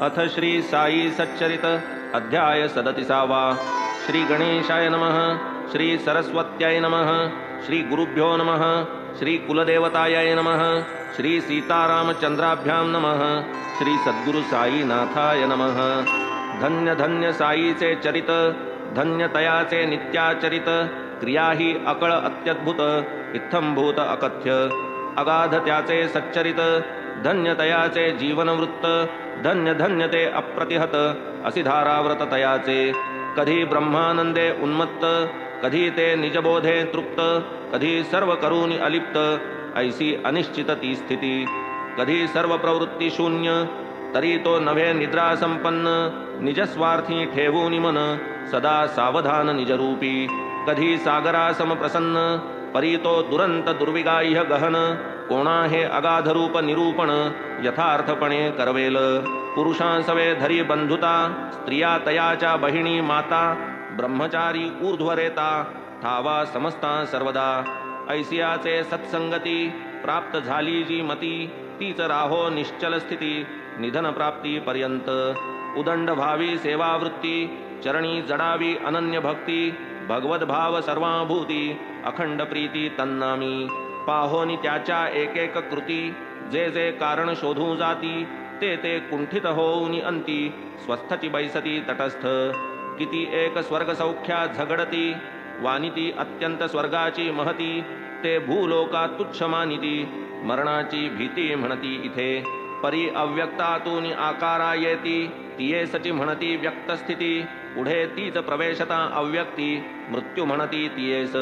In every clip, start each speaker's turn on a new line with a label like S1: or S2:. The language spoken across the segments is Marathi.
S1: अथ श्री साई सच्चरित अध्याय 37। श्री गणेशाय नमः। श्री सरस्वत्याय नमः। श्री गुरुभ्यो नमः। श्री कुलदेवताय नमः। श्री सीतारामचंद्राभ्यां नमः। श्री सद्गुरु साईनाथाय नमः। धन्य धन्य साईचे चरित, धन्य तयाचे नित्याचरित, क्रिया ही अकळ अत्यद्भुत, इत्थंभूत अकथ्य, अगाध त्याचे सच्चरित, धन्य तयाचे जीवनवृत्त, धन्य धन्य ते अप्रतिहत, असी धाराव्रत तयाचे, कधी ब्रह्मानंदे उन्मत्त, कधी ते निजबोधे तृप्त, कधी सर्व करूनी अलिप्त, ऐसी अनिश्चित ती स्थिती, कधी सर्व प्रवृत्ती शून्य, तरी तो नव्हे निद्रा संपन्न, निजस्वार्थी ठेवूनी मन, सदा सावधान निजरूपी, कधी सागरा समप्रसन्न, परी तो दुरंत दुर्विगाह्य गहन, कोणा हे अगाध रूप निरूपण, यथार्थपणे करवेल, पुरुषांसवे धरी बंधुता, स्त्रिया तयाच्या बहिणी माता, ब्रह्मचारी ऊर्ध्वरेता, ठावा समस्ता सर्वदा, ऐसियाचे सत्संगती, प्राप्त झाली जी मती, तीच राहो निश्चल स्थिती, निधन प्राप्ती पर्यंत, उदंड भावी सेवावृत्ती, चरणी जडावी अनन्य भक्ती, भगवत भाव सर्वाभूती, अखंड प्रीती तन्नामी, पाहोनी त्याच्या एक एक कृती, जे जे कारण शोधू जाती, ते ते कुंठित होऊनी अंती, स्वस्थची बैसती तटस्थ, किती एक स्वर्ग सौख्या झगडती, वानिती अत्यंत स्वर्गाची महती, ते भूलोका तुच्छ मानिती, मरणाची भीती म्हणती इथे, परी अव्यक्तातून आकारा येती, तिये सची म्हणती व्यक्त स्थिती, पुढे तीच प्रवेशता अव्यक्ती, मृत्यू म्हणती तियेस,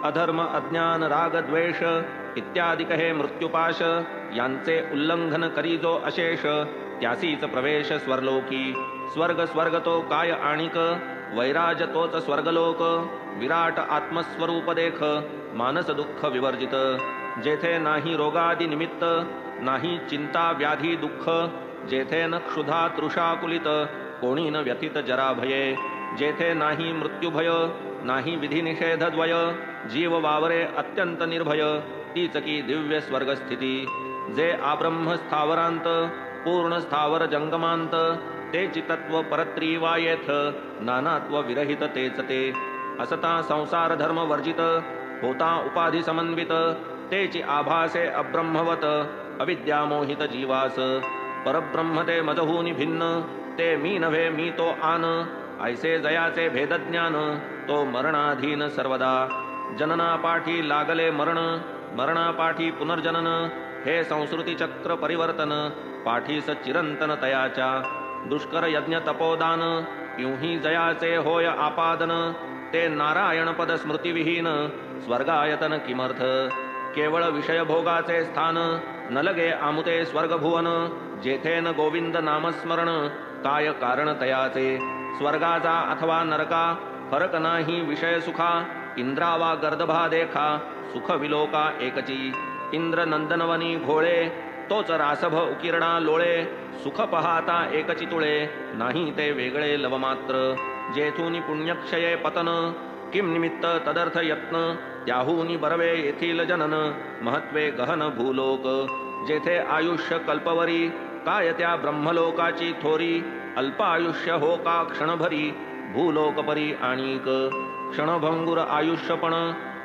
S1: अधर्म अज्ञान राग द्वेष इत्यादिक हे मृत्युपाश, यांचे उल्लंघन करी जो अशेष, त्यासीच प्रवेश स्वर्लोकी, स्वर्ग स्वर्ग तो काय आणिक, वैराज तोच स्वर्गलोक, विराट आत्मस्वरूप देख, मानस दुःख विवर्जित, जेथे नाही रोगादि निमित्त, नाही चिंता व्याधी दुःख, जेथे न क्षुधा तृषाकुलित, कोणी न व्यथित जरा भये, जेथे नाही मृत्युभय, नाही विधी निषेध द्वय, जीव वावरे अत्यंत निर्भय, तीच की दिव्य स्वर्गस्थिती, जे आब्रह्म स्थावरांत, पूर्ण स्थावर जंगमांत, तेची तत्व परत्रीवायेथ, नानात्व विरहित तेच ते, असता संसार धर्म वर्जित, होता उपाधी समन्वित, तेची आभासे अब्रह्मवत, अविद्यामोहित जीवास, परब्रह्म ते मजहूनी भिन्न, ते मी नव्हे मी तो आन, ऐसे जयाचे भेदज्ञान, तो मरणाधीन सर्वदा, जननापाठी लागले मरण, मरणापाठी पुनर्जनन, हे संस्कृती चक्र परिवर्तन, पाठीस चिरंतन तयाच्या, दुष्कर यज्ञ तपोदान, युही जयाचे होय आपादन, ते नारायण पद स्मृतिविहीन, स्वर्गायतन किमर्थ, केवळ विषय भोगाचे स्थान, न लगे आमुते स्वर्गभुवन, जेथे न गोविंद नामस्मरण, काय कारण तयाचे, स्वर्गाचा अथवा नरका, फरक नाही विषय सुखा, इंद्रावा गर्दभा देखा, सुख विलोका एकची, इंद्र नंदनवनी घोळे, तोच रासभ उकिरणा लोळे, सुख पहाता एकची तुळे, नाही ते वेगळे लवमात्र, जेथूनी पुण्यक्षये पतन, किम निमित्त तदर्थ यत्न, त्याहूनी बरवे येथील जनन, महत्वे गहन भूलोक, जेथे आयुष्य कल्पवरी, काय त्या ब्रह्मलोकाची थोरी, अल्प आयुष्य हो का क्षणभरी, भूलोकपरी आणिक, क्षणभंगुर आयुष्यपण,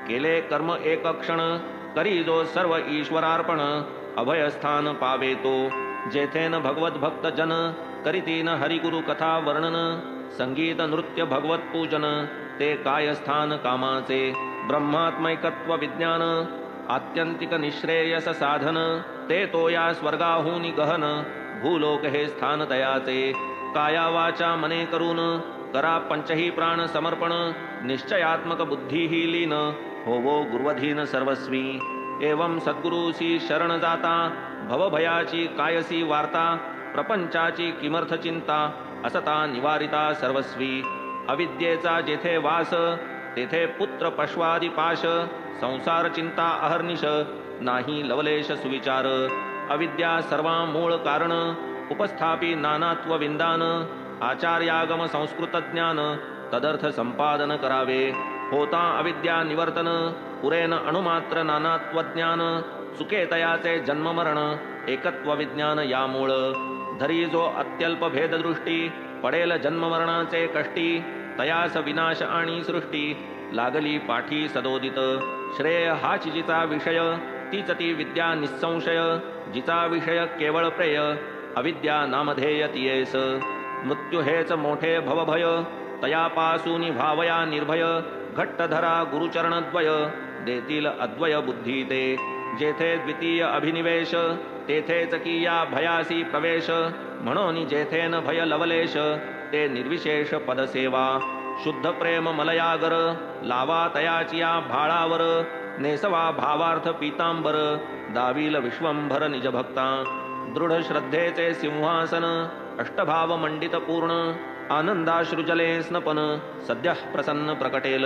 S1: केले कर्म एक क्षण, करी जो सर्व ईश्वरार्पण, अभयस्थान पावे तो, जेथे न भगवत भक्त जन, करीती न हरिगुरु कथा वर्णन, संगीत नृत्य भगवत पूजन, ते काय स्थान कामाचे, ब्रह्मात्मैकत्व विज्ञान, आत्यंतिक निश्रेयस साधन, ते तो या स्वर्गाहूनी गहन, भूलोक हे स्थान तयाचे, काया वाचा मने करून, करा पंचही प्राण समर्पण, निश्चयात्मक बुद्धी ही लीन, होवो गुरुवधीन सर्वस्वी, एवं सद्गुरुसी शरण जाता, भवभयाची कायसी वार्ता, प्रपंचाची किमर्थ चिंता, असता निवारिता सर्वस्वी, अविद्येचा जेथे वास, तेथे पुत्र पश्वादी पाश, संसार चिंता अहर्निश, नाही लवलेश सुविचार, अविद्या सर्वा मूळ कारण, उपस्थापी नानात्व विंदान, आचार्यागम संस्कृत ज्ञान, तदर्थ संपादन करावे, होता अविद्या निवर्तन, पुरेन अणुमात्र नानात्व ज्ञान, चुके तयाचे जन्म मरण, एकत्व विज्ञान यामूळ, धरी जो अत्यल्प भेददृष्टी पडेल जन्ममरणाचे कष्टी तयास विनाश आणि सृष्टी लागली पाठी सदोदित श्रेय हाच जिचा विषय तीच ती विद्या निसंशय जिचा विषय केवळ प्रेय अविद्या नामधेय तियेस मृत्यू हेच मोठे भवभय तयापासूनी भावया निर्भय घट्ट धरा गुरुचरणद्वय देतील अद्वय बुद्धी ते जेथे द्वितीय अभिनिवेश तेथेच की या भयासी प्रवेश म्हणून जेथेन भय लवलेश ते निर्विशेष पदसेवा शुद्ध प्रेम मलयागर लावा तयाची या भाळावर नेसवा भावार्थ पीतांबर दावील विश्वंभर निजभक्ता दृढ श्रद्धेचे सिंहासन अष्टभाव मंडित पूर्ण आनंदाश्रुजले स्नपन सद्यः प्रसन्न प्रकटेल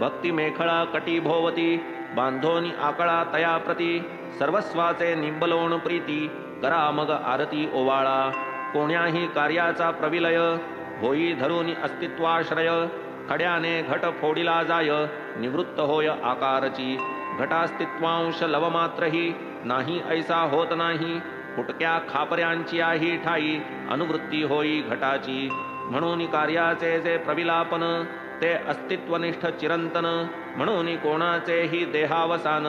S1: भक्ती मेखळा कटी भोवती बांधोनी आकळा तया प्रती सर्वस्वाचे निंबलोण प्रीती करा मग आरती ओवाळा कोण्याही कार्याचा प्रविलय होई धरुनी अस्तित्वाश्रय खड्याने घट फोडिला जाय निवृत्त होय आकारची घटास्तित्वांश लवमात्रही नाही ऐसा होत नाही फुटक्या खापऱ्यांची आही ठाई अनुवृत्ती होई घटाची म्हणून कार्याचे जे प्रविलापन ते अस्तित्वनिष्ठ चिरंतन म्हणून कोणाचेही देहावसान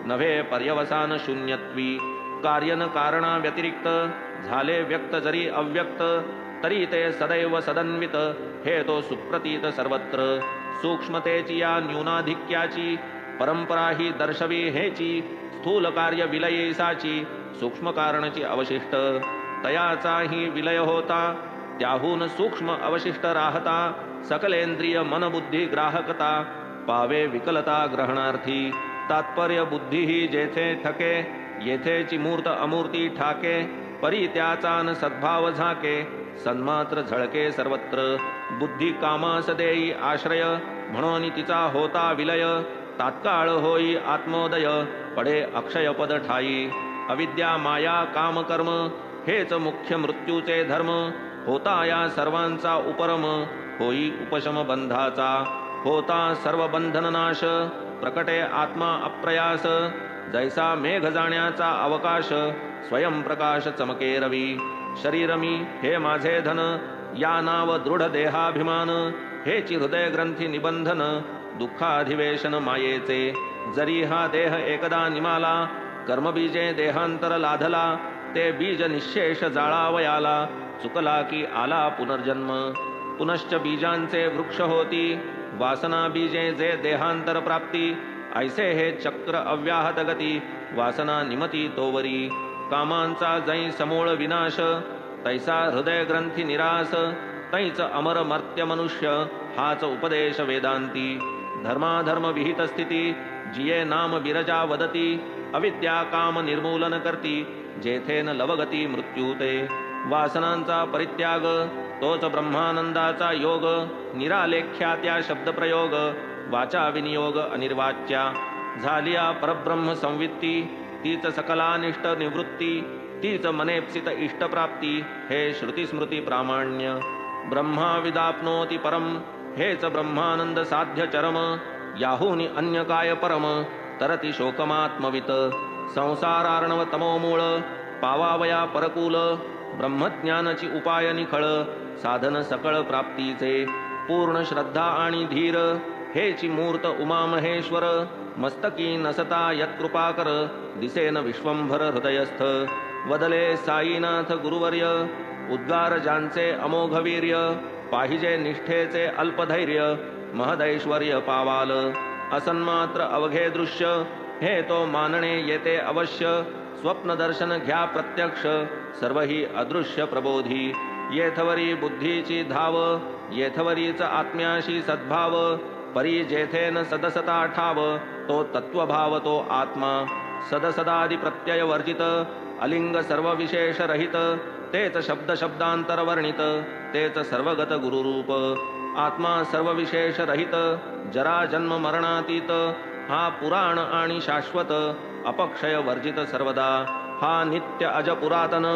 S1: नव्हे पर्यवसान शून्यत्वी कार्यन कारणा व्यतिरिक्त झाले व्यक्त जरी अव्यक्त तरी ते सदैव सदन्वित हे तो सुप्रतीत सर्वत्र सूक्ष्मतेची या न्यूनाधिक्याची परंपरा ही दर्शवी हेची स्थूल कार्य विलयेसाची सूक्ष्म कारणची अवशिष्ट तयाचाही विलय होता त्याहून सूक्ष्म अवशिष्ट राहता सकलेंद्रिय मनबुद्धी ग्राहकता पावे विकलता ग्रहणार्थी तात्पर्य बुद्धी ही जेथे ठके येथेची मूर्त अमूर्ती ठाके परी त्याचा न सद्भाव झाके सन्मात्र झळके सर्वत्र बुद्धी कामास देई आश्रय म्हणून तिचा होता विलय तात्काळ होई आत्मोदय पडे अक्षयपद ठाई अविद्या माया काम कर्म हेच मुख्य मृत्यूचे धर्म होता या सर्वांचा उपरम होई उपशम बंधाचा होता सर्व बंधननाश प्रकटे आत्मा अप्रयास जैसा मेघ जाण्याचा अवकाश स्वयंप्रकाश चमके रवी शरीरमी हे माझे धन या नाव दृढ देहाभिमान हेची हृदय ग्रंथी निबंधन दुःखाधिवेशन मायेचे जरी हा देह एकदा निमाला कर्मबीजे देहांतर लाधला ते बीज निशेष जाळावयाला चुकला की आला पुनर्जन्म पुनश्च बीजांचे वृक्ष होती वासना बीजे जे देहांतर प्राप्ती ऐसे हे चक्र अव्याहत गती वासना निमती तोवरी कामांचा जै समूळ विनाश तैसा हृदय ग्रंथी निरास तैच अमर मर्त्य मनुष्य हाच उपदेश वेदांती धर्माधर्म विहित स्थिती जिये नाम विरजा वदती अविद्या काम निर्मूलन करती जेथेन लवगती मृत्यूते वासनांचा परित्याग तोच ब्रह्मानंदाचा योग निरालेख्या शब्दप्रयोग वाचा विनियोग अनिर्वाच्या झालिया परब्रह्म संवित्ती तीच सकलानिष्ट निवृत्ती तीच मनेप्सित इष्टप्राप्ती हे श्रुतिस्मृती प्रामाण्य ब्रह्मा विदाप्नोति परम हेच ब्रह्मानंद साध्य चरम याहूनि अन्य काय परम तरती शोकमात्मवित संसारार्णव तमोमूळ पावावया परकूल ब्रह्मज्ञानाची उपाय निखळ साधन सकळ प्राप्तीचे पूर्ण श्रद्धा आणि धीर हेची मूर्त उमामहेश्वर मस्तकी नसता यत्कृपाकर दिसेन विश्वंभर हृदयस्थ वदले साईनाथ गुरुवर्य उद्गार ज्यांचे अमोघवीर्य पाहिजे निष्ठेचे अल्पधैर्य महदैश्वर्य पावाल असन्मात्र अवघे दृश्य हे तो मानणे येते अवश्य स्वप्न दर्शन घ्या प्रत्यक्ष सर्वही अदृश्य प्रबोधी येथवरी बुद्धीची धाव येथवरीच आत्म्याशी सद्भाव परी जेथेन सदसता ठाव तो तत्वभाव तो आत्मा सदसदादि प्रत्यय वर्जित अलिंग सर्व विशेष रहित तेच शब्द शब्दांतर वर्णित तेच सर्वगत गुरुरूप आत्मा सर्व विशेष रहित जरा जन्म मरणातीत हा पुराण आणि शाश्वत अपक्षय वर्जित सर्वदा हा नित्य अज पुरातन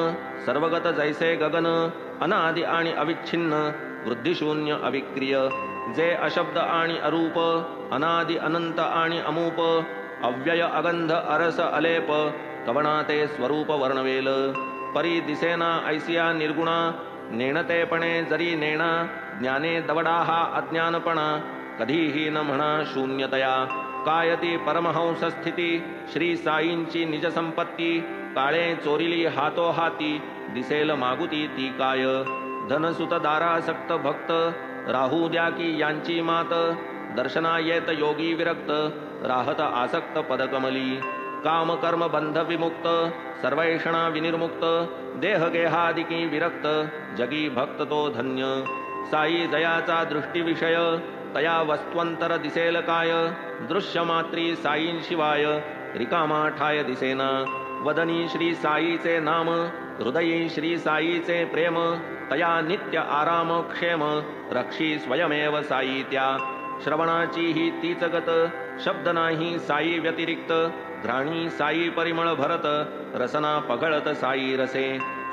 S1: सर्वगत जैसे गगन अनादि आणि अविच्छिन्न वृद्धिशून्य अविक्रिय जे अशब्द आणि अरूप अनादि अनंत आणि अमूप अव्यय अगंध अरस अलेप कवणाते स्वरूप वर्णवेल परी दिसेना ऐसिया निर्गुणा नेणतेपणे जरी नेणा ज्ञाने दवडा हा अज्ञानपणा कधीही न म्हणा शून्यतया काय ती परमहंस स्थिती श्री साईंची निज संपत्ती काळे चोरिली हातो हाती दिसेल मागुती ती काय धनसुत दारासक्त भक्त राहू द्या की यांची मात दर्शना येत योगी विरक्त राहत आसक्त पदकमली काम कर्म बंध विमुक्त सर्वैषणा विनिर्मुक्त देह गेहादिकी विरक्त जगी भक्त तो धन्य साई जयाचा दृष्टीविषय तया वस्त्वंतर दिसेल काय दृश्य मात्री साईंशिवाय रिकामा ठाय दिसेना वदनी श्री साईचे नाम हृदयी श्री साईचे प्रेम तया नित्य आराम क्षेम रक्षी स्वयमेव साई त्या श्रवणाची ही तीच गत शब्द नाही साई व्यतिरिक्त घ्राणी साई परिमळ भरत रसना पगळत साई रसे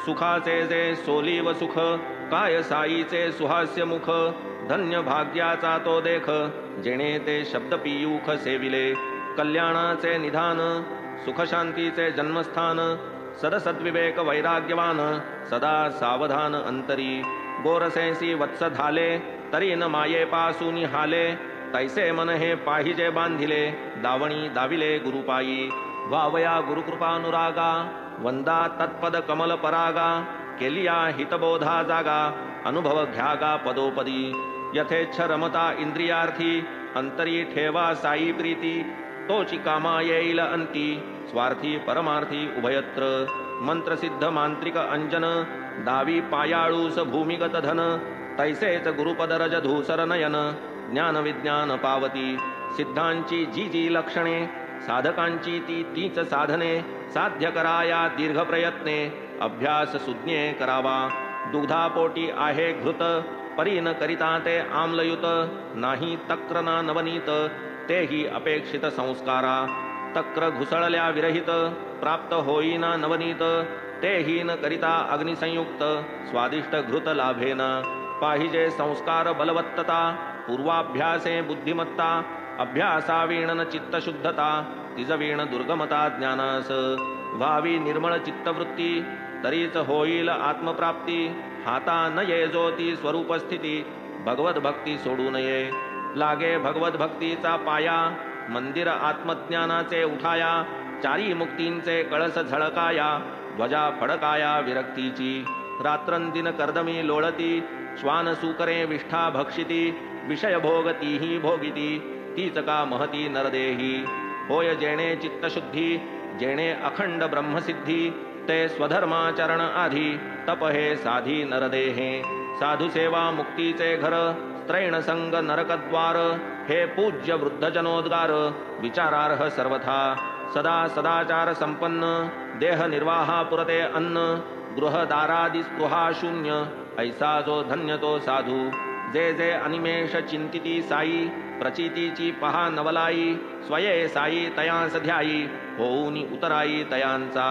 S1: सुखाचे जे सोली व सुख काय साईचे सुहास्य मुख धन्य भाग्याचा तो देख जेणे ते शब्द पियूख सेविले कल्याणाचे निधान सुखशांतीचे जन्मस्थान सदसद्विवेक वैराग्यवान सदा सावधान अंतरी गोरसेसी वत्स धाले तरी न मायेपासून हाले तैसे मन हे पाहिजे बांधिले दावणी दाविले गुरुपायी वावया गुरुकृपानुरागा वंदा तत्पद कमल परागा केलिया हितबोधा जागा अनुभव घ्यागा पदोपदी यथेच्छ रमता इंद्रियार्थी अंतरी ठेवा साई प्रीती तोची कामा येईल अंती स्वार्थी परमार्थी उभयत्र मंत्रसिद्ध मांत्रिक अंजन दावी पायाळूस भूमिगत धन तैसेच गुरुपदरज धूसर नयन ज्ञान विज्ञान पावती सिद्धांची जी जी लक्षणे साधकांची ती तीच साधने साध्य कराया दीर्घ प्रयत्ने अभ्यास सुज्ञे करावा दुग्धापोटी आहे घृत परी न करिता ते आम्लयुत नाही तक्र ना नवनीत तेही अपेक्षित संस्कारा तक्र घुसळल्या विरहित प्राप्त होईना नवनीत तेही न करिता अग्निसंयुक्त स्वादिष्ट घृत लाभेन पाहिजे संस्कार बलवत्तता पूर्वाभ्यासे बुद्धिमत्ता अभ्यासावीण न चित्तशुद्धता तिजवीण दुर्गमता ज्ञानास व्हावी निर्मळ चित्तवृत्ती तरीच होईल आत्मप्राप्ती हाता न ये ज्योती स्वरूपस्थिती भगवत भक्ती सोडू नये लागे भगवत भक्तीचा पाया मंदिर आत्मज्ञानाचे उठाया चारी मुक्तींचे कळस झळकाया ध्वजा फडकाया विरक्तीची रात्रंदिन कर्दमी लोळती श्वान सुकरे विष्ठा भक्षिती विषय भोगती ही भोगिती तीच का महती नरदेही होय जेणे चित्तशुद्धी जेणे अखंड ब्रह्मसिद्धी ते स्वधर्माचरण आधी तप हे साधी नरदेहे साधुसेवा मुक्तीचे घर त्रैण संग नरकद्वार हे पूज्य वृद्धजनोद्गार विचारार्ह सर्वथा सदा सदाचार संपन्न देह निर्वाहा पुरते अन्न गृहदारादि स्पृहा शून्य ऐसा जो धन्य तो साधू जे जे अनिमेष चिंतिती साई प्रचितीची पहा नवलाई स्वये साई तयांस ध्यायी होऊनी उतराई तयांचा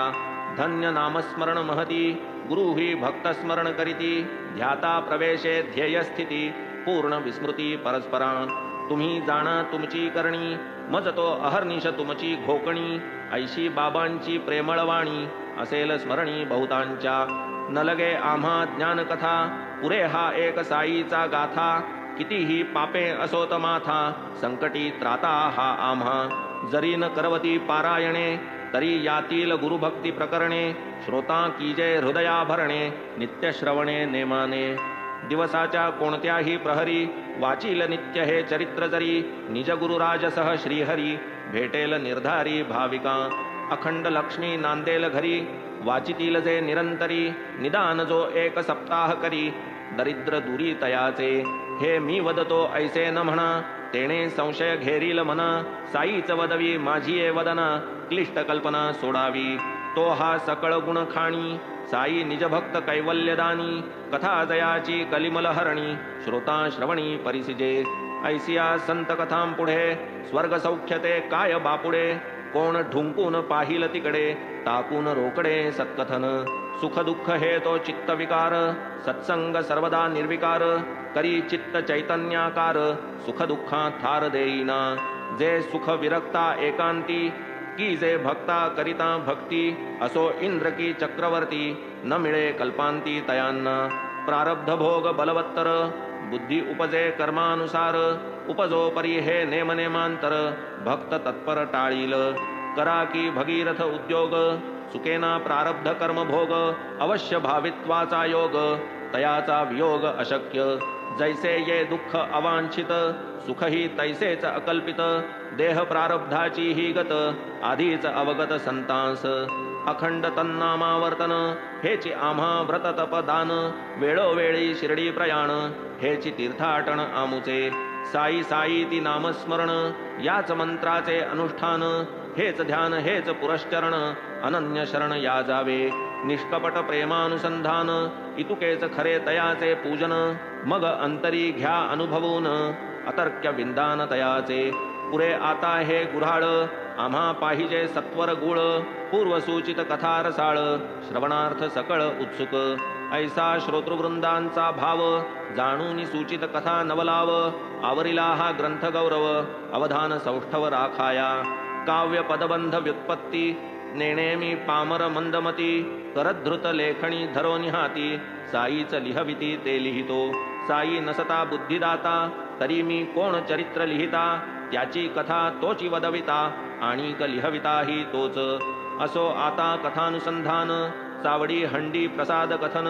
S1: धन्य नामस्मरण महती गुरु ही भक्तस्मरण करीती ध्याता प्रवेशे ध्येय स्थिती पूर्ण विस्मृती परस्परा तुम्ही जाणा तुमची करणी मज तो अहर्निश तुमची घोकणी ऐशी बाबांची प्रेमळवाणी असेल स्मरणी बहुतांच्या न लगे आम्हा ज्ञानकथा पुरे हा एक साईचा गाथा कितीही पापे असोत माथा संकटी त्राता हा आम्हा जरी न करवती पारायणे तरी यातील गुरुभक्ती प्रकरणे श्रोता कीजे हृदया भरणे नित्य श्रवणे नेमाने दिवसाच्या कोणत्याही प्रहरी वाचील नित्य हे चरित्र जरी निज गुरुराजसह श्रीहरी भेटेल निर्धारी भाविका अखंड लक्ष्मी नांदेल घरी वाचितील जे निरंतरी निदान जो एक सप्ताह करी दरिद्र दुरी तयाचे हे मी वदतो ऐसे न म्हणा तेणे संशय घेरील मना साईच वदवी माझी वदना क्लिष्ट कल्पना सोडावी तो हा सकळ गुण खाणी साई निजभक्त कैवल्यदानी कथा जयाची कलिमल हरणी श्रोता श्रवणी परिसिजे ऐसिया संत कथां पुढे स्वर्ग सौख्यते काय बापुडे कोण ढुंकून पाहिल तिकडे टाकून रोकडे सत्कथन सुख दुःख हे तो चित्त विकार सत्संग सर्वदा निर्विकार करी चित्त चैतन्याकार सुख दुःखा थार देईना जे सुख विरक्ता एकांती की जे भक्ता करिता भक्ती असो इंद्र की चक्रवर्ती न मिळे कल्पांती तयांना प्रारब्ध भोग बलवत्तर बुद्धी उपजे कर्मानुसार उपजो परी हे नेमनेमांतर भक्त तत्पर टाळील करा की भगीरथ उद्योग सुकेना प्रारब्ध कर्म भोग अवश्य भावित्वाचा योग तयाचा वियोग अशक्य जैसे ये दुःख अवांछित सुखही तैसेच अकल्पित देह प्रारब्धाची ही गत आधीच अवगत संतांस अखंड तन्नामावर्तन हेची आम्हा व्रत तपदान वेळोवेळी शिर्डी प्रयाण हेची तीर्थाटन आमुचे साई साई ती नामस्मरण याच मंत्राचे अनुष्ठान हेच ध्यान हेच पुरश्चरण अनन्य शरण या जावे निष्कपट प्रेमानुसंधान इतुकेच खरे तयाचे पूजन मग अंतरी घ्या अनुभवून अतर्क्य विंदान तयाचे पुरे आता हे गुऱ्हाळ आम्हा पाहिजे सत्वर गुळ पूर्वसूचित कथा रसाळ श्रवणार्थ सकळ उत्सुक ऐसा श्रोतृवृंदांचा भाव जाणून सूचित कथा नवलाव आवरिला हा ग्रंथ गौरव अवधान सौष्ठव राखाया काव्य पदबंध व्युत्पत्ती नेणेमी पामर मंदमती करधृत लेखणी धरोनी हाती साईच लिहविती ते लिहितो साई नसता बुद्धिदाता तरी मी कोण चरित्र लिहिता त्याची कथा तोची वदविता आणिक लिहविता ही तोच असो आता कथानुसंधान चावडी हंडी प्रसाद कथन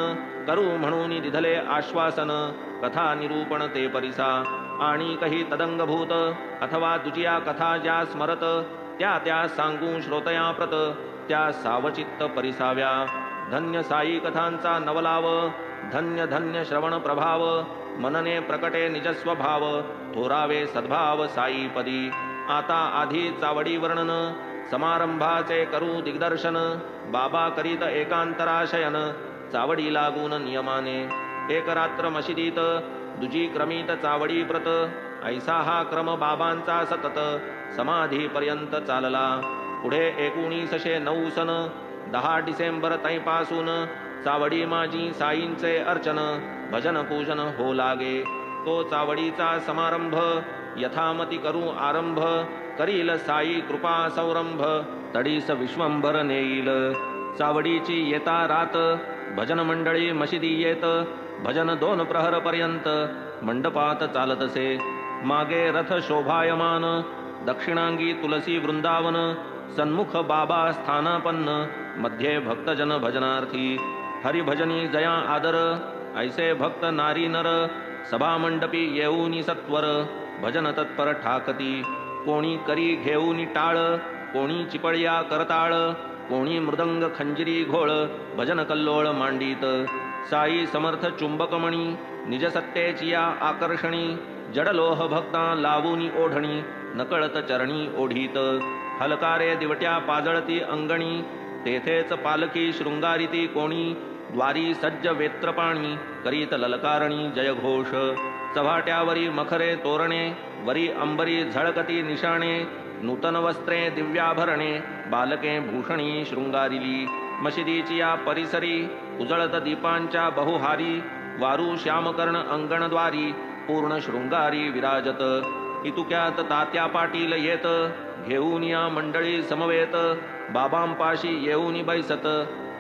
S1: करू म्हणून दिधले आश्वासन कथा निरूपण ते परिसा आणि काही तदंगभूत अथवा दुजिया कथा ज्या स्मरत त्या त्या सांगू श्रोतया प्रत त्या सावचित्त परिसाव्या धन्य साई कथांचा नवलाव धन्य धन्य श्रवण प्रभाव मनने प्रकटे निजस्वभाव थोरावे सद्भाव साईपदी आता आधी चावडी वर्णन समारंभाचे करू दिग्दर्शन बाबा करीत एकांतराशयन चावडी लागून नियमाने एक रात्र मशिदीत दुजी क्रमित चावडी प्रत ऐसा हा क्रम बाबांचा सतत समाधीपर्यंत चालला पुढे 1909 सन 10 डिसेंबर तैपासून चावडी माझी साईंचे अर्चन भजन पूजन हो लागे तो चावडीचा समारंभ यथामती करू आरंभ करील साई कृपा सौरंभ तडीस विश्वंभर नेईल चावडीची येता रात भजन मंडळी मशिदी येत भजन 2 प्रहर पर्यंत मंडपात चालतसे मागे रथ शोभायमान दक्षिणांगी तुलसी वृंदावन सन्मुख बाबा स्थानापन्न मध्ये भक्तजन भजनार्थी हरिभजनी जया आदर ऐसे भक्त नारी नर सभा मंडपी येऊनी सत्वर भजन तत्पर ठाकती कोणी करी घेऊनी टाळ कोणी चिपळ्या करताळ कोणी मृदंग खंजिरी घोळ भजन कल्लोळ मांडीत साई समर्थ चुंबकमणी निज सत्तेची या आकर्षणी जडलोह भक्ता लावूनी ओढणी नकळत चरणी ओढीत हलकारे दिवट्या पाजळती अंगणी तेथेच पालखी शृंगारिती कोणी द्वारी सज्ज वेत्रपाणी करीत ललकारणी जयघोष चव्हाट्यावरी मखरे तोरणे वरी अंबरी झळकती निशाणे नूतन वस्त्रे दिव्याभरणे बालके भूषणी शृंगारिली मशिदीची या परिसरी उजळत दीपांच्या बहुहारी वारू श्यामकर्ण अंगणद्वारी पूर्ण शृंगारी विराजत इतुक्यात तात्या पाटील येत घेऊन या मंडळी समवेत बाबांपाशी येऊनी बैसत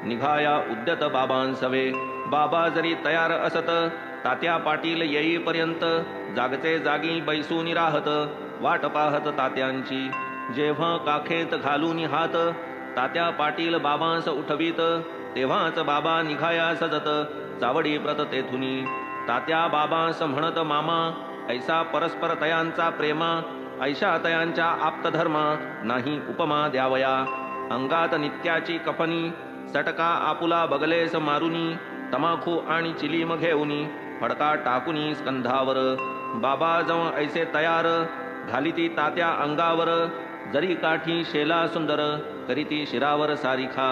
S1: निघाया उद्यत बाबांसवे बाबा जरी तयार असत तात्या पाटील येईपर्यंत जागचे जागी बैसूनी राहत वाट पाहत तात्यांची जेव्हा काखेत घालून हात तात्या पाटील बाबांस उठवीत तेव्हाच बाबा निघाया सजत चावडी प्रत तेथुनी तात्या बाबांस म्हणत मामा ऐसा परस्पर तयांचा प्रेमा ऐशा तयांच्या आप्तधर्मा नाही उपमा द्यावया अंगात नित्याची कफनी सटका आपुला बगलेस मारुनी तमाखू आणि चिलीम घेऊनी फडका टाकुनी स्कंधावर बाबा जवळ ऐसे तयार घालिती तात्या अंगावर जरी काठी शेला सुंदर करीती शिरावर सारिखा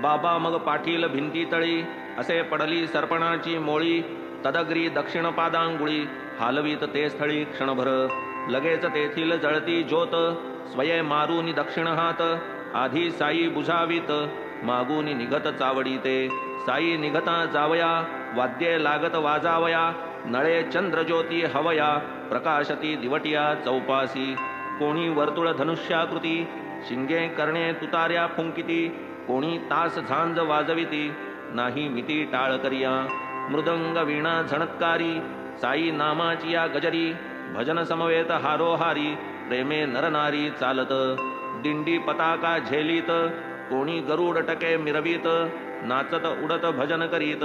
S1: बाबा मग पाठील भिंती तळी असे पडली सर्पणाची मोळी तदग्री दक्षिण पादांगुळी हालवीत ते स्थळी क्षणभर लगेच तेथील जळती ज्योत स्वये मारुनी दक्षिण हात आधी साई बुझावीत मागून निघत चावडी ते साई निघता जावया वाद्ये लागत वाजावया नळे चंद्रज्योती हवया प्रकाशती दिवटिया चौपासी कोणी वर्तुळ धनुष्याकृती शिंगे करणे तुतार्या फुंकिती, कोणी तास झांज वाजविती, नाही मिती टाळ करिया. मृदंग वीणा झणत्कारी, साई नामाची या गजरी, भजन समवेत हारोहारी, प्रेमे नरनारी चालत. दिंडी पताका झेलीत, कोणी गरुड टके मिरवीत, नाचत उडत भजन करीत,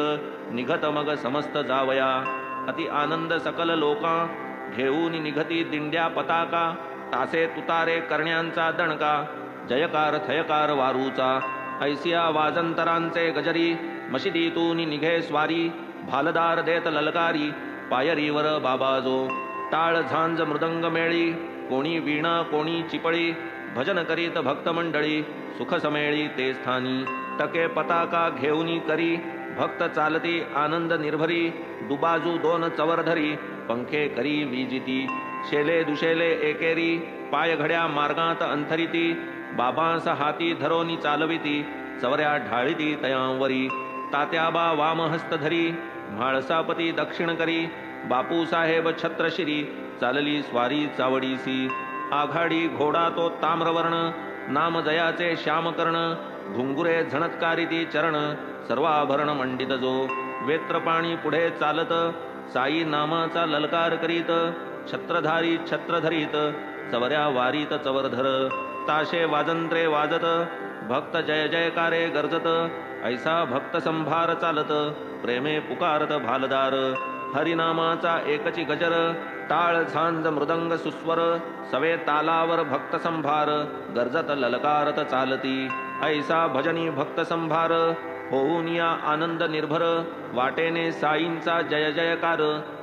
S1: निघत मग समस्त जावया. अति आनंद सकल लोका, घेऊन निघती दिंड्या पताका, तासे तुतारे करण्यांचा दणका, जयकार थयकार वारूचा. ऐसिया वाजंतरांचे गजरी, मशिदीतून निघे स्वारी, भालदार देत ललकारी, पायरीवर बाबाजो. टाळ झांज मृदंग मेळी, कोणी वीणा कोणी चिपळी, भजन करीत भक्त मंडळी, सुख समेळी ते स्थानी. टके पताका घेऊनी करी, भक्त चालती आनंद निर्भरी, दुबाजू दोन चवरधरी, पंखे करी विजिती. शेले दुशेले एकेरी, पाय घड्या मार्गात अंथरिती, बाबांस हाती धरोनी चालविती, चवऱ्या ढाळीती तयांवरी. तात्याबा वामहस्त धरी, म्हाळसापती दक्षिण करी, बापू साहेब छत्रशिरी, चालली स्वारी चावडीसी. आघाडी घोडा तो ताम्रवर्ण, नाम जयाचे श्यामकर्ण, घुंगुरे झणत्कारिती चरण, सर्वाभरण मंडित जो. वेत्रपाणी पुढे चालत, साई नामाचा ललकार करीत, छत्रधारी छत्र धरीत, चवऱ्या वारीत चवरधर. ताशे वाजंत्रे वाजत, भक्त जय जयकारे गर्जत, ऐसा भक्त संभार चालत, प्रेमे पुकारत भालदार. हरिनामाचा एकची गजर, टाळ झांज मृदंग सुस्वर, सवे तालावर भक्त संभार, गर्जत ललकारत चालती. ऐसा भजनी भक्त संभार, होऊन या आनंद निर्भर, वाटेने साईंचा जय जयकार,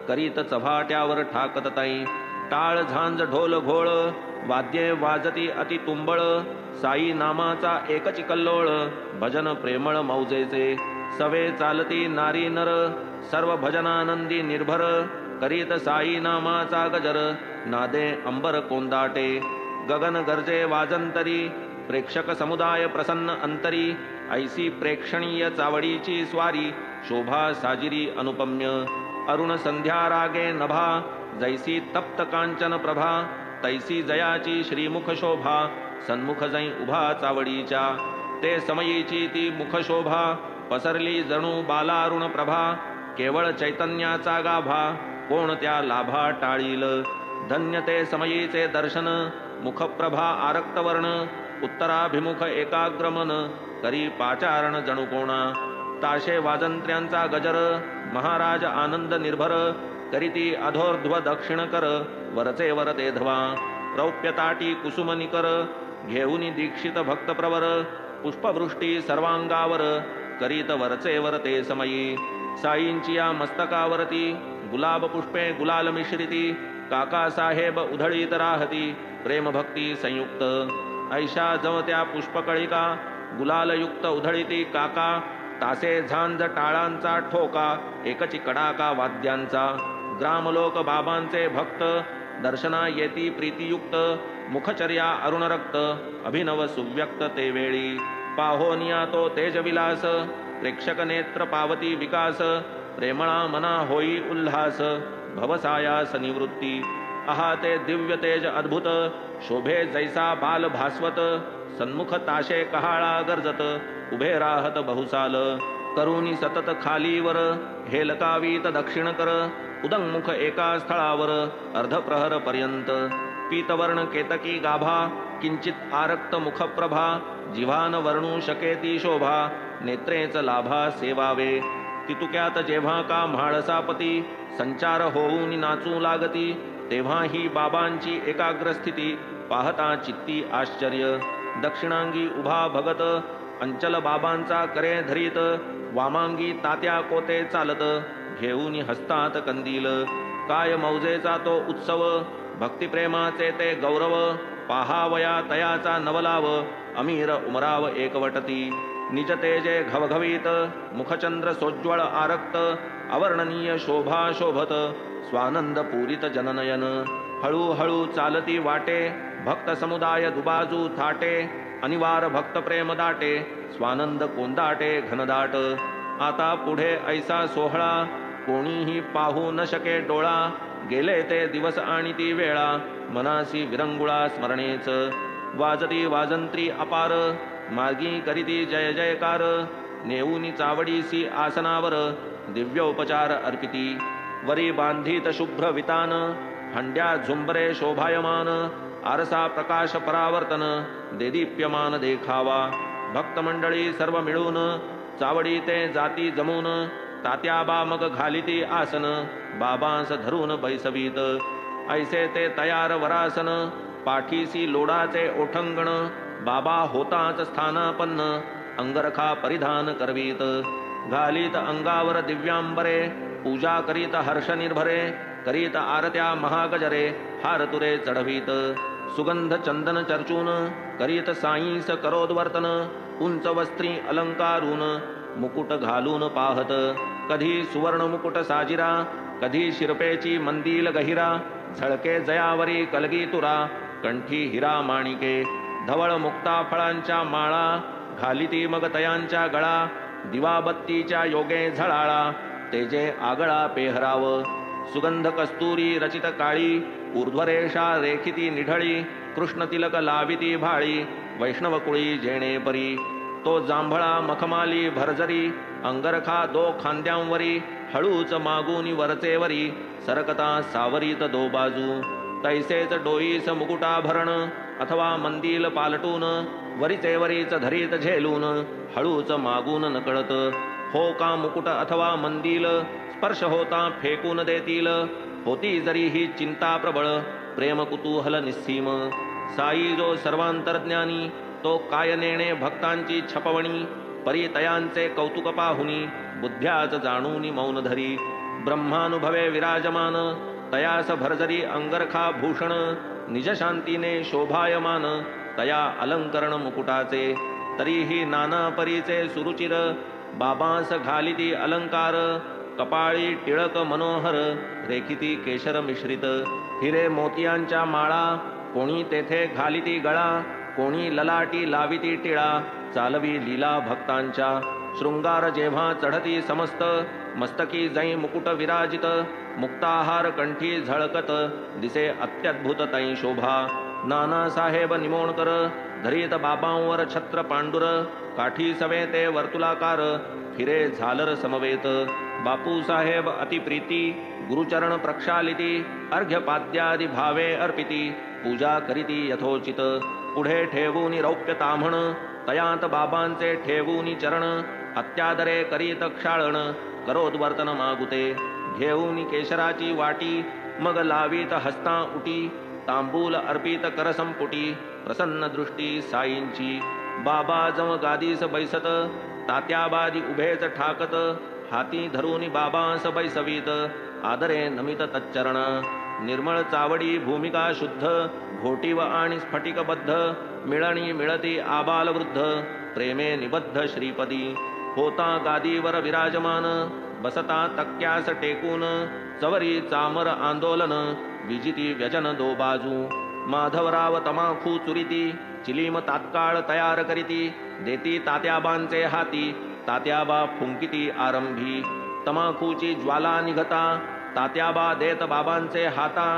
S1: करीत चव्हाट्यावर ठाकत ताई. टाळ झांज ढोल घोळ, वाद्ये वाजती अति तुंबळ, साई नामाचा एकची कल्लोळ, भजन प्रेमळ मौजेचे. सवे चालती नारी नर, सर्व भजनानंदी निर्भर, करीत साई नामाचा गजर, नादे अंबर कोंदाटे. गगन गरजे वाजंतरी, प्रेक्षक समुदाय प्रसन्न अंतरी, ऐसी प्रेक्षणीय चावडीची स्वारी, शोभा साजिरी अनुपम्य. अरुण संध्या रागे नभा, जैसी तप्त कांचन प्रभा, तैसी जयाची श्रीमुख शोभा, सन्मुख जै उभा चावडीच्या. ते समयीची ती मुख शोभा, पसरली जणू बालारुण प्रभा, केवळ चैतन्याचा गाभा, कोण त्या लाभा टाळील. धन्य ते समयीचे दर्शन, मुखप्रभा आरक्तवर्ण, उत्तराभिमुख एकाग्रमन, करी पाचारण जणू कोणा. ताशे वाजंत्र्यांचा गजर, महाराज आनंद निर्भर, करीती अधोर्ध्व दक्षिण कर, वरचे वर ते धवा. रौप्यताटी कुसुम निकर, घेऊनी दीक्षित भक्तप्रवर, पुष्पवृष्टी सर्वांगावर, करीत वरचे वर ते समयी. साईंची या मस्तकावरती, गुलाब पुष्पे गुलाल मिश्रिती, काका साहेब उधळीत राहती, प्रेम भक्ती संयुक्त. ऐशा जमत्या पुष्पकळिका, गुलालयुक्त उधळीती काका, तासे झांज टाळांचा ठोका, एकची कडाका वाद्यांचा. ग्रामलोक बाबांचे भक्त, दर्शना येती प्रीतियुक्त, मुखचर्या अरुण रक्त, अभिनव सुव्यक्त ते वेळी. पाहोनिया तो तेजविलास, प्रेक्षक नेत्र पावती विकास, प्रेमळा मना होई उल्हास, भवसायास निवृत्ती. आहा ते दिव्य तेज अद्भुत, शोभे जैसा बाल भास्वत, सन्मुख ताशे कहाळा गर्जत, उभे राहत बहुसाल. करुणी सतत खालीवर, हेलकावीत दक्षिण कर, उदंगमुख एका स्थळावर, अर्धप्रहर पर्यंत. पीतवर्ण केतकी गाभा, किंचित आरक्त मुखप्रभा, जिव्हान वर्णू शकेती शोभा, नेत्रेच लाभा सेवावे. तितुक्यात जेव्हा का म्हाळसापती, संचार होऊन नाचू लागती, तेव्हा ही बाबांची एकाग्रस्थिती, पाहता चित्ती आश्चर्य. दक्षिणांगी उभा भगत, अंचल बाबांचा करे धरीत, वामांगी तात्या कोते चालत, घेऊन हस्तात कंदील. काय मौजेचा तो उत्सव, भक्तिप्रेमाचे ते गौरव, पाहावया तयाचा नवलाव, अमीर उमराव एकवटती. निज तेजे घवघवीत, मुखचंद्र सोज्वळ आरक्त, अवर्णनीय शोभा शोभत, स्वानंद पूरित जननयन. हळूहळू चालती वाटे, भक्त समुदाय दुबाजू थाटे, अनिवार भक्त प्रेम दाटे, स्वानंद कोंदाटे घनदाट. आता पुढे ऐसा सोहळा, कोणीही पाहू न शके डोळा, गेले ते दिवस आणि ती वेळा, मनासी विरंगुळा स्मरणेच. वाजती वाजंत्री अपार मार्गी करीती जय जयकार नेऊनी चावडीसी आसनावर दिव्योपचार अर्पिती वरी बांधित शुभ्र वितान हंड्या झुंबरे शोभायमान आरसा प्रकाश परावर्तन देदीप्यमान देखावा भक्तमंडळी सर्व मिळून चावडी ते जाती जमून तात्याबा मग घालिती आसन बाबांस धरून बैसवीत ऐसे ते तयार वरासन पाठीसी लोडाचे ओठंगण बाबा होताच स्थानापन्न अंगरखा परिधान करवीत घालीत अंगावर दिव्यांबरे पूजा करीत हर्ष निर्भरे करीत आरत्या महागजरे हार तुरे चढवीत सुगंध चंदन चर्चून करीत साईंस करोद्वर्तन उंच वस्त्री अलंकारून मुकुट घालून पाहत कधी सुवर्ण मुकुट साजिरा कधी शिरपेची मंदिल गहिरा झळके जयावरी कलगी तुरा कंठी हिरा माणिके धवळ मुक्ता फळांच्या माळा घालिती मग तयांच्या गळा दिवाबत्तीच्या योगे झळाळा तेजे आगळा पेहराव सुगंध कस्तुरी रचित काळी ऊर्ध्वरेषा रेखिती निढळी कृष्ण तिलक लाविती भाळी वैष्णवकुळी जेणे परी तो जांभळा मखमाली भरजरी अंगरखा दो खांद्यांवरी हळूच मागूनी वरचेवरी सरकता सावरीत दो बाजू तैसेच डोईस मुकुटाभरण अथवा मंदिल पालटून वरीचेवरीच धरीत झेलून हळूच मागून नकळत हो का मुकुट अथवा मंदिल स्पर्श होता फेकून देतील होती जरी ही चिंता प्रबळ प्रेम कुतूहल निस्सीम साई जो सर्वांतरज्ञानी तो काय नेणे भक्तांची छपवणी परितयांचे कौतुक पाहुनी बुद्ध्याच जाणूनी मौन धरी ब्रह्मानुभवे विराजमान तयास भरजरी अंगरखा भूषण निज शांतीने शोभायमान तया अलंकरण मुकुटाचे तरीही नाना परीचे सुरुचिर बाबांस घालिती अलंकार कपाळी टिळक मनोहर रेखिती केशर मिश्रित हिरे मोतियांच्या माळा कोणी तेथे घालिती गळा कोणी ललाटी लाविती टिळा चालवी लीला भक्तांच्या शृंगार जेव्हा चढती समस्त मस्तकी जै मुकुट विराजित मुक्ताहार कंठी झळकत दिसे अत्यद्भुत तै शोभा नाना साहेब निमोणकर धरीत बाबांवर छत्र पांडुर काठी सवे ते वर्तुलाकार फिरे झालर समवेत बापू साहेब अतिप्रीती गुरुचरण प्रक्षालिती अर्घ्यपाद्यादि भावे अर्पिती पूजा करीती यथोचित पुढे ठेवूनी रौप्य ताम्हण तयात बाबांचे ठेवूनी चरण अत्यादरे करीत क्षाळण करोद्वर्तन मागुते घेऊनी केशराची वाटी मग लावीत हस्ता उटी तांबूल अर्पित करसंपुटी प्रसन्न दृष्टी साईंची बाबा जम गादीस बैसत तात्याबादी उभेच ठाकत हाती धरूनी बाबांस बैसवीत आदरे नमित तच्चरण निर्मळ चावडी भूमिका शुद्ध घोटीव आणि स्फटिकबद्ध मिळणी मिळती आबाल वृद्ध प्रेमे निबद्ध श्रीपदी होता गादीवर विराजमान बसता तक्क्यास टेकून चवरी चामर आंदोलन विजिती व्यजन दो बाजू माधवराव तमाखू चुरिती चिलीम तात्काळ तयार करीती देती तात्याबांचे हाती तात्याबा फुंकिती आरंभी तमाखूची ज्वाला निघता तात्याबा देत बाबांचे हाता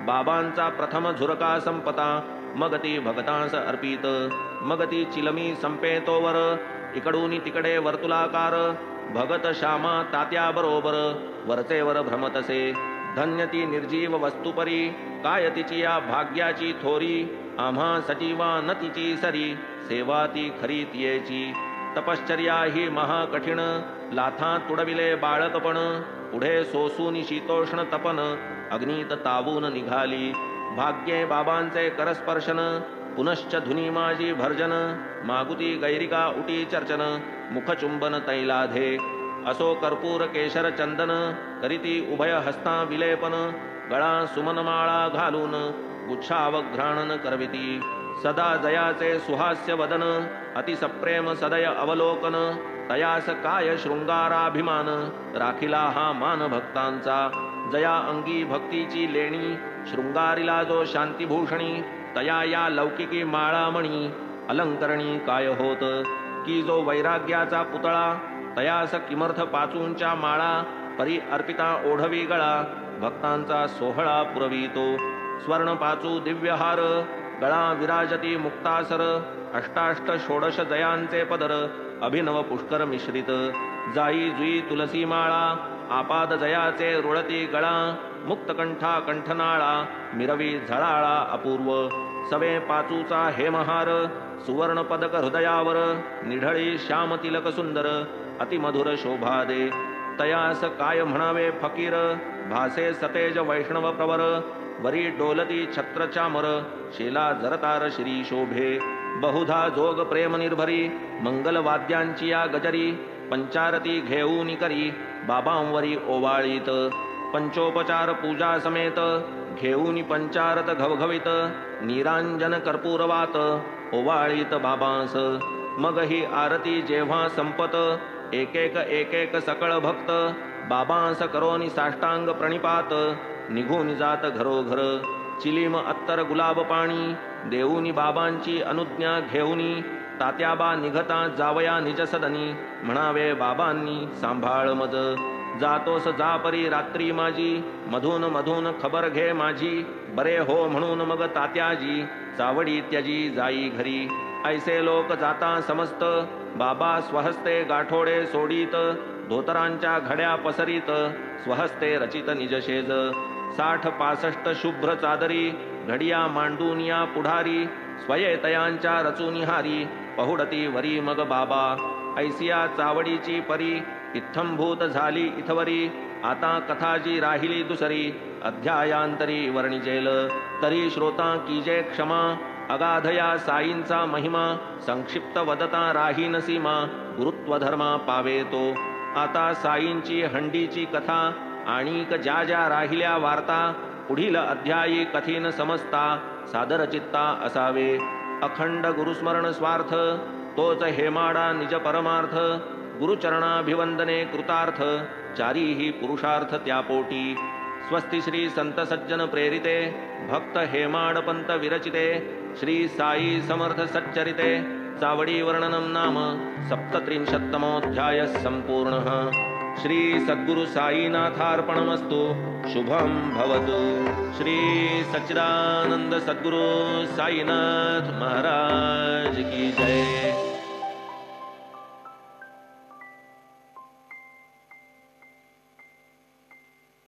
S1: बाबांचा प्रथम झुरका संपता मग ती भगतांस अर्पित मग ती चिलमी संपेतोवर इकडून तिकडे वर्तुलाकार भगत श्यामा तात्या बरोबर वरचेवर भ्रमतसे धन्य ती निर्जीव वस्तुपरी काय तिची या भाग्याची थोरी आम्हा सजीवा न तिची सरी सेवा ती खरी तियेची तपश्चर्या ही महाकठीण लाथा तुडविले बाळकपण पुढे सोसून शीतोष्ण तपन अग्नीत तावून निघाली भाग्ये बाबांचे करस्पर्शन पुनश्च धुनी माझी भर्जन मागुती गैरिका उटी चर्चन मुखचुंबन तैलाधे असो कर्पूर केशर चंदन करीती उभय हस्ता विलेपन गळा सुमनमाळा घालून गुच्छावघ्राणन करविती सदा जयाचे सुहास्य वदन अतिसप्रेम सदय अवलोकन तयास काय शृंगाराभिमान राखिला हा मान भक्तांचा जया अंगी भक्तीची लेणी शृंगारिला जो शांतिभूषणी तया या लौकिकी माळामणी अलंकरणी काय होत की जो वैराग्याचा पुतळा तयास किमर्थ पाचूंच्या माळा परी अर्पिता ओढवी गळा भक्तांचा सोहळा पुरवितो स्वर्ण पाचू दिव्यहार गळा विराजती मुक्तासर अष्टाष्ट षोडश जयांचे पदर अभिनव पुष्कर मिश्रित जाई जुई तुलसी माळा आपाद जयाचे रुळती गळा मुक्तकंठा कंठनाळा मिरवी झळाळा अपूर्व सवे पाचूचा हेमहार सुवर्ण पदक हृदयावर निढळी श्याम तिलक सुंदर अतिमधुर शोभा दे तयास काय म्हणावे फकीर भासे सतेज वैष्णव प्रवर वरी डोलती छत्र चामर शेला जरतार श्री शोभे बहुधा जोग प्रेम निर्भरी मंगल वाद्यांची या गजरी पंचारती घेऊनी करी बाबांवरी ओवाळीत पंचोपचार पूजा समेत घेऊनी पंचारत घवघवीत निरांजन कर्पूरवात ओवाळीत बाबांस मग ही आरती जेव्हा संपत एक एक सकळ भक्त बाबांस करोनी साष्टांग प्रणिपात निघून जात घरोघर चिलीम अत्तर गुलाब पाणी देऊनी बाबांची अनुज्ञा घेऊनी तात्याबा निघता जावया निज सदनी म्हणावे बाबांनी सांभाळ मज जातोस जापरी रात्री माझी मधून मधून खबर घे माझी बरे हो म्हणून मग तात्याजी चावडी त्यजी जाई घरी ऐसे लोक जाता समस्त बाबा स्वहस्ते गाठोडे सोडीत धोतरांच्या घड्या पसरीत स्वहस्ते रचित निजशेज 60-65 शुभ्र चादरी घडिया मांडूनिया पुढारी स्वयेतयांच्या रचुनिहारी पहुडती वरी मग बाबा ऐसिया चावडीची परी इत्थंभूत झाली इथवरी आता कथा जी राहिली दुसरी अध्यायांतरी वर्णिजेल तरी श्रोता कीजे क्षमा अगाधया साईंचा महिमा संक्षिप्त वदता राहीन सीमा गुरुत्व धर्मा पावे तो आता साईंची हंडीची कथा आणिक ज्या ज्या राहिल्या वार्ता पुढील अध्यायी कथीन समजता सादर चित्ता असावे अखंड गुरुस्मरण स्वार्थ तोच हेमाडा निज परमार्थ गुरुचरणाभिवंदने कृतार्थ चारीही पुरुषार्थ त्यापोटी स्वस्ति श्री संत सज्जन प्रेरिते भक्त हेमाडपंत विरचिते श्री साई समर्थ सच्चरिते चावडी वर्णनम नाम 37तमोऽध्यायः संपूर्णः श्री सद्गुरु साईनाथार्पणमस्तु शुभम भवतु श्री सच्चिदानंद सद्गुरु साईनाथ महाराज की जय।